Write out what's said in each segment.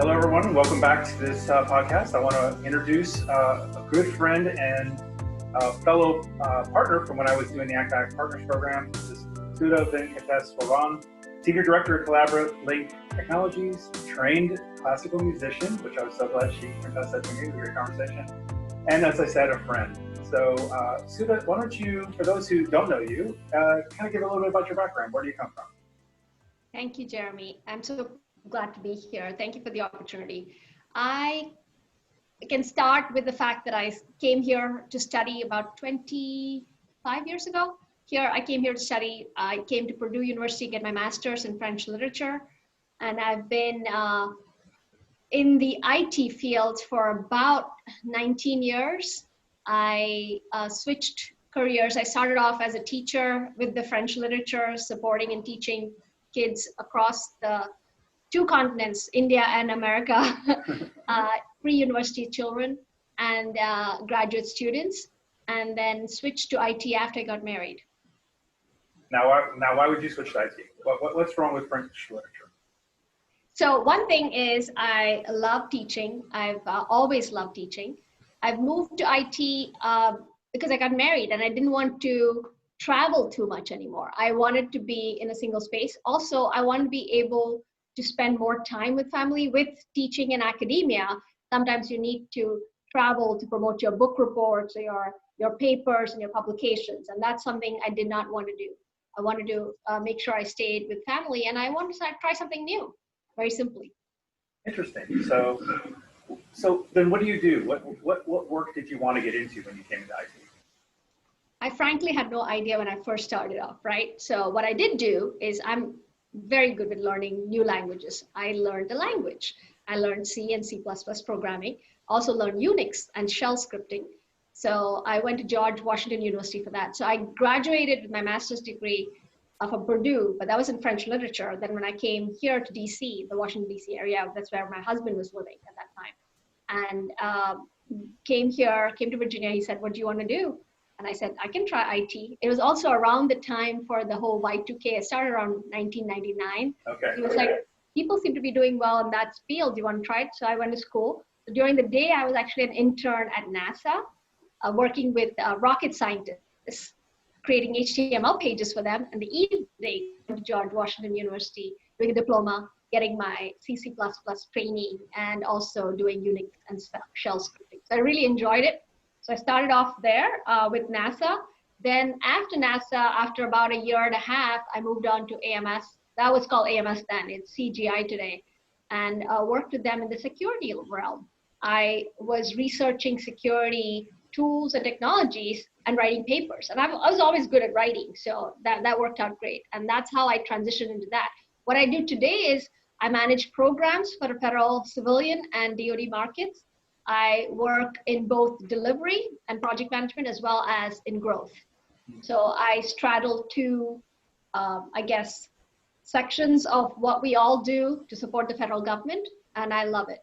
Hello, everyone, and welcome back to this podcast. I want to introduce a good friend and fellow partner from when I was doing the Academic Partners Program. This is Sudha Venkateswaran, Senior Director at Collabralink Technologies, trained classical musician, which I was so glad she confessed that to me. It was a great conversation. And as I said, a friend. So, Sudha, why don't you, for those who don't know you, kind of give a little bit about your background. Where do you come from? Thank you, Jeremy. I'm so glad to be here. Thank you for the opportunity. I can start with the fact that I came here to study about 25 years ago. I came here to study. I came to Purdue University to get my master's in French literature. And I've been in the IT field for about 19 years. I switched careers. I started off as a teacher with the French literature, supporting and teaching kids across the two continents, India and America, pre-university children and graduate students, and then switched to IT after I got married. Now, why would you switch to IT? What's wrong with French literature? So one thing is I love teaching. I've always loved teaching. I've moved to IT because I got married and I didn't want to travel too much anymore. I wanted to be in a single space. Also, I wanted to be able to spend more time with family. With teaching in academia, sometimes you need to travel to promote your book reports or your papers and your publications. And that's something I did not want to do. I wanted to make sure I stayed with family, and I wanted to try something new, very simply. Interesting. So then what do you do? What work did you want to get into when you came into IT? I frankly had no idea when I first started off, right? So what I did do is I'm very good with learning new languages. I learned the language. I learned C and C++ programming, also learned Unix and shell scripting. So I went to George Washington University for that. So I graduated with my master's degree from Purdue, but that was in French literature. Then when I came here to DC, the Washington DC area, that's where my husband was living at that time. And came to Virginia. He said, "What do you want to do?" And I said, I can try IT. It was also around the time for the whole Y2K. It started around 1999. Okay. It was like, people seem to be doing well in that field. Do you want to try it? So I went to school. So during the day, I was actually an intern at NASA, working with rocket scientists, creating HTML pages for them. And the evening, I went to George Washington University, doing a diploma, getting my C++ training, and also doing Unix and shell scripting. So I really enjoyed it. So I started off there with NASA. Then after NASA, after about a year and a half, I moved on to AMS. That was called AMS then. It's CGI today. And worked with them in the security realm. I was researching security tools and technologies and writing papers. And I was always good at writing. So that worked out great. And that's how I transitioned into that. What I do today is I manage programs for the federal, civilian, and DoD markets. I work in both delivery and project management as well as in growth. So I straddle two, sections of what we all do to support the federal government, and I love it.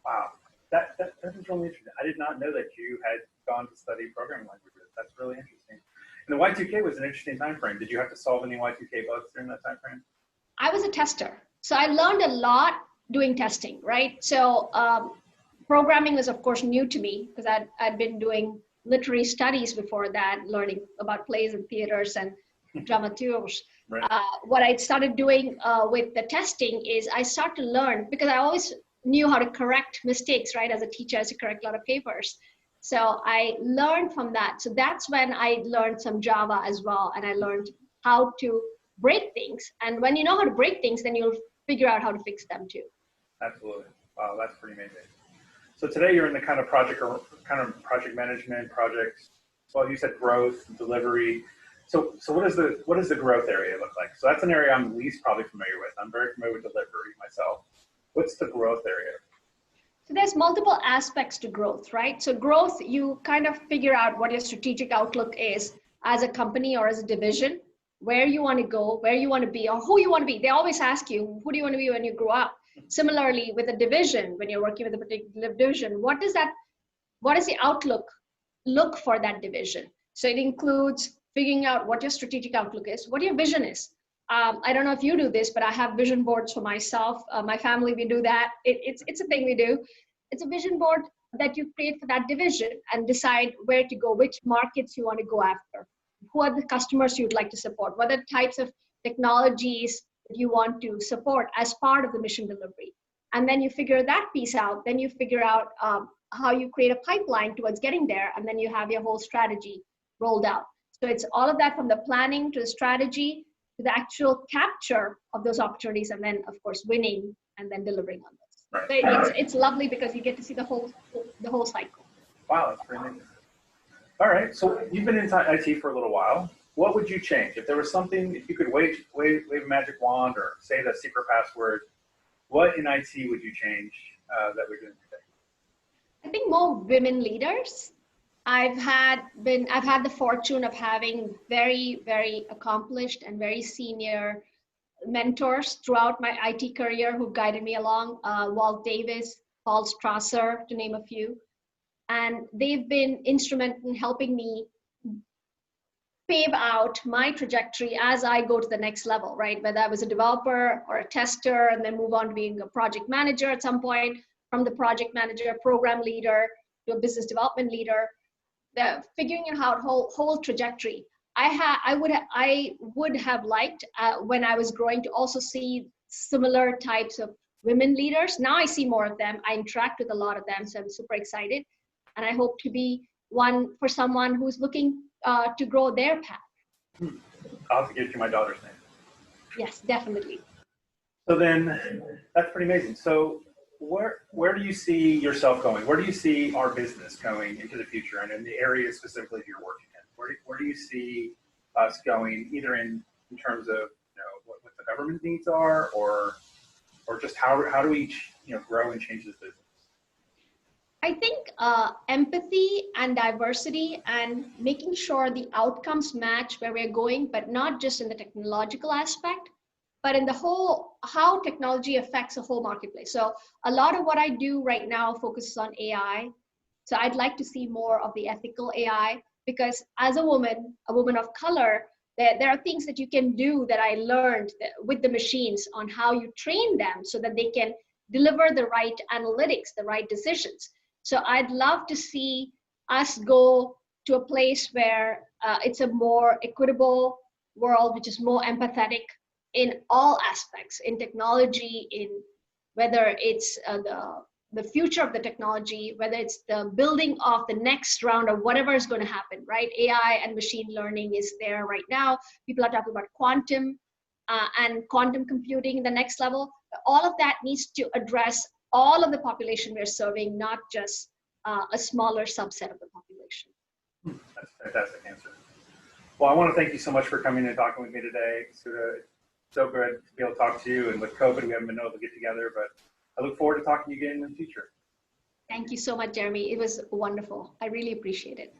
Wow, that is really interesting. I did not know that you had gone to study programming languages. That's really interesting. And the Y2K was an interesting time frame. Did you have to solve any Y2K bugs during that time frame? I was a tester, so I learned a lot doing testing, right? So programming was, of course, new to me because I'd been doing literary studies before that, learning about plays and theaters and dramaturgs. Right. What I started doing with the testing is I started to learn, because I always knew how to correct mistakes, right? As a teacher, I used to correct a lot of papers. So I learned from that. So that's when I learned some Java as well. And I learned how to break things. And when you know how to break things, then you'll figure out how to fix them too. Absolutely. Wow, that's pretty amazing. So today you're in the kind of project management projects. Well, you said growth, delivery. So what does the growth area look like? So that's an area I'm least probably familiar with. I'm very familiar with delivery myself. What's the growth area? So there's multiple aspects to growth, right? So growth, you kind of figure out what your strategic outlook is as a company or as a division, where you want to go, where you want to be, or who you want to be. They always ask you, who do you want to be when you grow up? Similarly, with a division, when you're working with a particular division, what is the outlook look for that division? So it includes figuring out what your strategic outlook is, what your vision is. I don't know if you do this, but I have vision boards for myself. My family, we do that. It's a thing we do. It's a vision board that you create for that division and decide where to go, which markets you want to go after, who are the customers you'd like to support, what are the types of technologies that you want to support as part of the mission delivery. And then you figure that piece out. Then you figure out how you create a pipeline towards getting there. And then you have your whole strategy rolled out. So it's all of that, from the planning to the strategy to the actual capture of those opportunities, and then of course winning and then delivering on those. Right. So it's lovely because you get to see the whole cycle. Wow, that's pretty amazing. All right, so you've been in IT for a little while. What would you change if there was something? If you could wave a magic wand or say the secret password, what in IT would you change that we're doing today? I think more women leaders. I've had the fortune of having very, very accomplished and very senior mentors throughout my IT career who guided me along. Walt Davis, Paul Strasser, to name a few. And they've been instrumental in helping me pave out my trajectory as I go to the next level, right? Whether I was a developer or a tester and then move on to being a project manager at some point, from the project manager, program leader, to a business development leader, figuring out whole trajectory. I would have liked when I was growing to also see similar types of women leaders. Now I see more of them. I interact with a lot of them, so I'm super excited. And I hope to be one for someone who's looking to grow their path. I'll have to give you my daughter's name. Yes, definitely. So then, that's pretty amazing. So where do you see yourself going? Where do you see our business going into the future, and in the areas specifically you're working in? Where do you see us going, either in terms of what the government needs are, or just how do we grow and change this business? I think empathy and diversity and making sure the outcomes match where we're going, but not just in the technological aspect, but in the whole, how technology affects the whole marketplace. So a lot of what I do right now focuses on AI. So I'd like to see more of the ethical AI, because as a woman of color, there are things that you can do that I learned with the machines on how you train them so that they can deliver the right analytics, the right decisions. So I'd love to see us go to a place where it's a more equitable world, which is more empathetic in all aspects, in technology, in whether it's the future of the technology, whether it's the building of the next round of whatever is going to happen, right? AI and machine learning is there right now. People are talking about quantum and quantum computing in the next level. All of that needs to address all of the population we're serving, not just a smaller subset of the population. That's a fantastic answer. Well, I want to thank you so much for coming and talking with me today. Sudha, so good to be able to talk to you. And with COVID, we haven't been able to get together, but I look forward to talking to you again in the future. Thank you so much, Jeremy. It was wonderful. I really appreciate it.